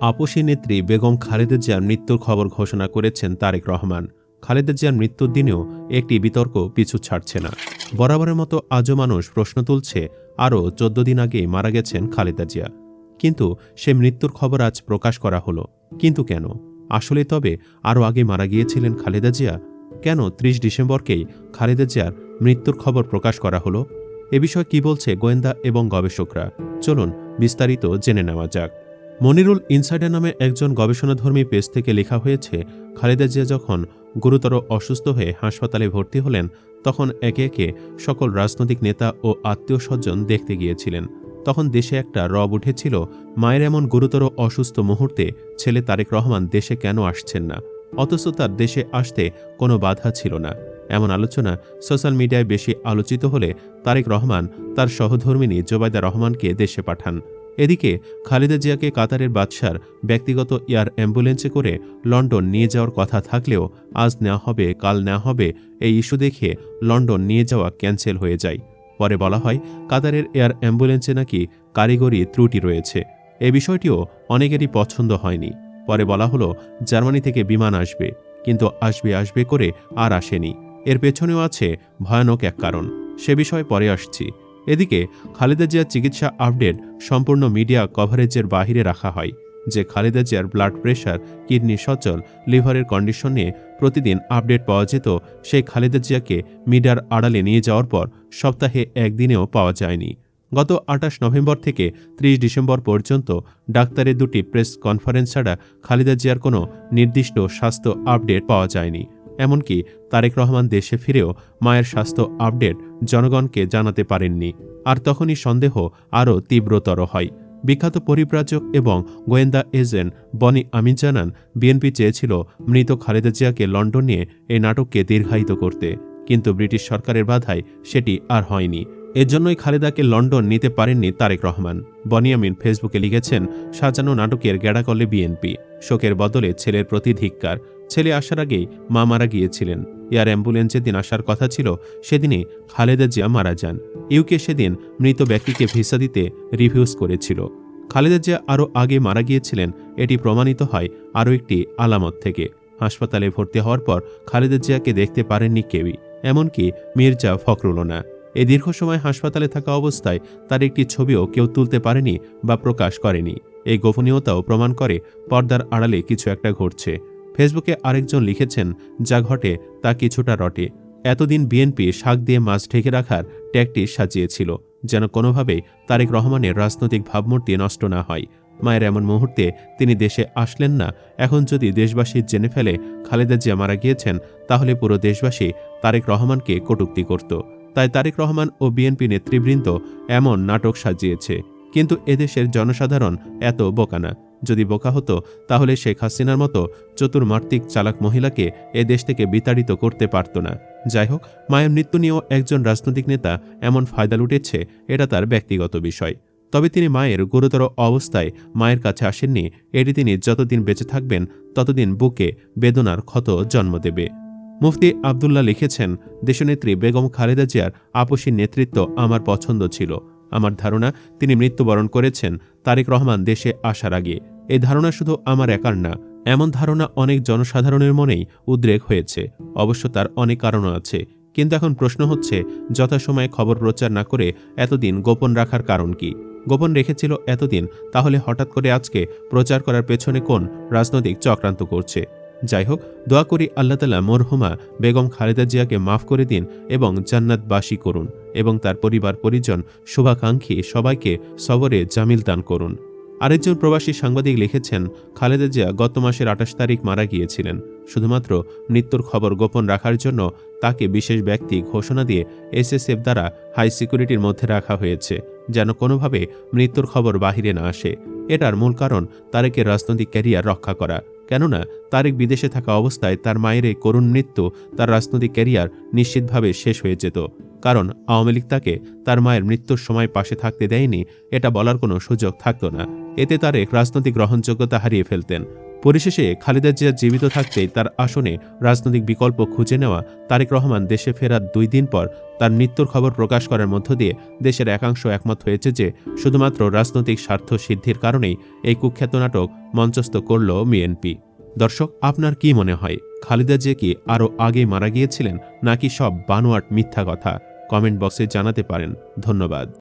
আপসী নেত্রী বেগম খালেদা জিয়ার মৃত্যুর খবর ঘোষণা করেছেন তারেক রহমান। খালেদা জিয়ার মৃত্যুর দিনেও একটি বিতর্ক পিছু ছাড়ছে না। বরাবরের মতো আজও মানুষ প্রশ্ন তুলছে, আরও ১৪ দিন আগেই মারা গেছেন খালেদা জিয়া, কিন্তু সে মৃত্যুর খবর আজ প্রকাশ করা হলো। কিন্তু কেন? আসলে তবে আরও আগে মারা গিয়েছিলেন খালেদা জিয়া? কেন ৩০ ডিসেম্বরকেই খালেদা জিয়ার মৃত্যুর খবর প্রকাশ করা হলো? এ বিষয়ে কি বলছে গোয়েন্দা এবং গবেষকরা? চলুন বিস্তারিত জেনে নেওয়া যাক। মনিরুল ইনসাইডার নামে একজন গবেষণাধর্মী পেজ থেকে লেখা হয়েছে, খালেদা জিয়া যখন গুরুতর অসুস্থ হয়ে হাসপাতালে ভর্তি হলেন, তখন একে একে সকল রাজনৈতিক নেতা ও আত্মীয় স্বজন দেখতে গিয়েছিলেন। তখন দেশে একটা রব উঠেছিল, মায়ের এমন গুরুতর অসুস্থ মুহূর্তে ছেলে তারেক রহমান দেশে কেন আসছেন না, অথচ তার দেশে আসতে কোনো বাধা ছিল না। এমন আলোচনা সোশ্যাল মিডিয়ায় বেশি আলোচিত হলে তারেক রহমান তার সহধর্মিণী জোবায়দা রহমানকে দেশে পাঠান। এদিকে খালেদা জিয়াকে কাতারের বাদশার ব্যক্তিগত এয়ার অ্যাম্বুলেন্সে করে লন্ডন নিয়ে যাওয়ার কথা থাকলেও আজ নেওয়া হবে, কাল নেওয়া হবে, এই ইস্যু দেখে লন্ডন নিয়ে যাওয়া ক্যান্সেল হয়ে যায়। পরে বলা হয় কাতারের এয়ার অ্যাম্বুলেন্সে নাকি কারিগরি ত্রুটি রয়েছে। এই বিষয়টিও অনেকেরই পছন্দ হয়নি। পরে বলা হলো জার্মানি থেকে বিমান আসবে, কিন্তু আসবে আসবে করে আর আসেনি। এর পেছনেও আছে ভয়ানক এক কারণ, সে বিষয়ে পরে আসছি। এদিকে খালেদা জিয়ার চিকিৎসা আপডেট সম্পূর্ণ মিডিয়া কভারেজের বাহিরে রাখা হয়। যে খালেদা জিয়ার ব্লাড প্রেশার, কিডনি সচল, লিভারের কন্ডিশন নিয়ে প্রতিদিন আপডেট পাওয়া যেত, সেই খালেদা জিয়াকে মিডিয়ার আড়ালে নিয়ে যাওয়ার পর সপ্তাহে একদিনেও পাওয়া যায়নি। গত ২৮ নভেম্বর থেকে ৩০ ডিসেম্বর পর্যন্ত ডাক্তারের দুটি প্রেস কনফারেন্স ছাড়া খালেদা জিয়ার কোনো নির্দিষ্ট স্বাস্থ্য আপডেট পাওয়া যায়নি। এমনকি তারেক রহমান দেশে ফিরেও মায়ের স্বাস্থ্য আপডেট জনগণকে জানাতে পারেননি। আর তখনই সন্দেহ আরও তীব্রতর হয়। বিখ্যাত পরিব্রাজক এবং গোয়েন্দা এজেন্ট বনি আমিন জানান, বিএনপি চেয়েছিল মৃত খালেদা জিয়াকে লন্ডন নিয়ে এই নাটককে দীর্ঘায়িত করতে, কিন্তু ব্রিটিশ সরকারের বাধায় সেটি আর হয়নি। এজন্যই খালেদাকে লন্ডন নিতে পারেননি তারেক রহমান। বনি আমিন ফেসবুকে লিখেছেন, সাজানো নাটকের গেড়া করলে বিএনপি, শোকের বদলে ছেলের প্রতি ধিক্কার। ছেলে আসার আগেই মা মারা গিয়েছিলেন। এয়ার অ্যাম্বুলেন্স যেদিন আসার কথা ছিল সেদিনই খালেদা জিয়া মারা যান। ইউকে সেদিন মৃত ব্যক্তিকে ভিসা দিতে রিফিউজ করেছিল। খালেদা জিয়া আরও আগে মারা গিয়েছিলেন, এটি প্রমাণিত হয় আরও একটি আলামত থেকে। হাসপাতালে ভর্তি হওয়ার পর খালেদা জিয়াকে দেখতে পারেননি কেউই, এমনকি মির্জা ফখরুলও না। এই দীর্ঘ সময় হাসপাতালে থাকা অবস্থায় তার একটি ছবিও কেউ তুলতে পারেনি বা প্রকাশ করেনি। এই গোপনীয়তাও প্রমাণ করে পর্দার আড়ালে কিছু একটা ঘটছে। ফেসবুকে আরেকজন লিখেছেন, যা ঘটে তা কিছুটা রটে। এতদিন বিএনপি শাক দিয়ে মাছ ঢেকে রাখার ট্যাকটিস সাজিয়েছিল, যেন কোনোভাবেই তারেক রহমানের রাজনৈতিক ভাবমূর্তি নষ্ট না হয়। মায়ের এমন মুহূর্তে তিনি দেশে আসলেন না। এখন যদি দেশবাসী জেনে ফেলে খালেদা জিয়া মারা গিয়েছেন, তাহলে পুরো দেশবাসী তারেক রহমানকে কটূক্তি করত। তাই তারেক রহমান ও বিএনপি নেতৃবৃন্দ এমন নাটক সাজিয়েছে। কিন্তু এদেশের জনসাধারণ এত বোকা না। যদি বোকা হতো তাহলে শেখ হাসিনার মতো চতুর্মাত্রিক চালাক মহিলাকে এ দেশ থেকে বিতাড়িত করতে পারত না। যাই হোক, মায়ের মৃত্যু নিয়েও একজন রাজনৈতিক নেতা এমন ফায়দা লুটেছে, এটা তার ব্যক্তিগত বিষয়। তবে তিনি মায়ের গুরুতর অবস্থায় মায়ের কাছে আসেননি, এটি তিনি যতদিন বেঁচে থাকবেন ততদিন বুকে বেদনার ক্ষত জন্ম দেবে। মুফতি আবদুল্লাহ লিখেছেন, দেশনেত্রী বেগম খালেদা জিয়ার আপসী নেতৃত্ব আমার পছন্দ ছিল। আমার ধারণা তিনি মৃত্যুবরণ করেছেন তারেক রহমান দেশে আসার আগে। এই ধারণা শুধু আমার একার না, এমন ধারণা অনেক জনসাধারণের মনেই উদ্রেক হয়েছে। অবশ্য তার অনেক কারণও আছে, কিন্তু এখন প্রশ্ন হচ্ছে, যথাসময়ে খবর প্রচার না করে এতদিন গোপন রাখার কারণ কি? গোপন রেখেছিল এতদিন, তাহলে হঠাৎ করে আজকে প্রচার করার পেছনে কোন রাজনৈতিক চক্রান্ত করছে? যাই হোক, দোয়া করি আল্লাহ তাআলা মরহুমা বেগম খালেদা জিয়াকে মাফ করে দিন এবং জান্নাতবাসী করুন, এবং তার পরিবার পরিজন শুভাকাঙ্ক্ষী সবাইকে সবরে জামিল দান করুন। আরেকজন প্রবাসী সাংবাদিক লিখেছেন, খালেদা জিয়া গত মাসের ২৮ তারিখ মারা গিয়েছিলেন। শুধুমাত্র মৃত্যুর খবর গোপন রাখার জন্য তাকে বিশেষ ব্যক্তি ঘোষণা দিয়ে এসএসএফ দ্বারা হাই সিকিউরিটির মধ্যে রাখা হয়েছে, যেন কোনোভাবে মৃত্যুর খবর বাহিরে না আসে। এটার মূল কারণ তারেকের রাজনৈতিক ক্যারিয়ার রক্ষা করা। কেননা তারেক বিদেশে থাকা অবস্থায় তার মায়ের এই করুণ মৃত্যু তার রাজনৈতিক ক্যারিয়ার নিশ্চিতভাবে শেষ হয়ে যেত। কারণ আওয়ামী লীগ তাকে তার মায়ের মৃত্যুর সময় পাশে থাকতে দেয়নি, এটা বলার কোনো সুযোগ থাকত না। এতে তারেক রাজনৈতিক গ্রহণযোগ্যতা হারিয়ে ফেলতেন। পরিশেষে খালেদা জিয়া জীবিত থাকতেই তার আসনে রাজনৈতিক বিকল্প খুঁজে নেওয়া তারেক রহমান দেশে ফেরার 2 দিন পর তার মৃত্যুর খবর প্রকাশ করার মধ্য দিয়ে দেশের একাংশ একমত হয়েছে যে শুধুমাত্র রাজনৈতিক স্বার্থ সিদ্ধির কারণেই এই কুখ্যাত নাটক মঞ্চস্থ করল বিএনপি। দর্শক, আপনার কি মনে হয়, খালেদা জিয়া কি আরও আগেই মারা গিয়েছিলেন নাকি সব বানোয়াট মিথ্যা কথা? কমেন্ট বক্সে জানাতে পারেন। ধন্যবাদ।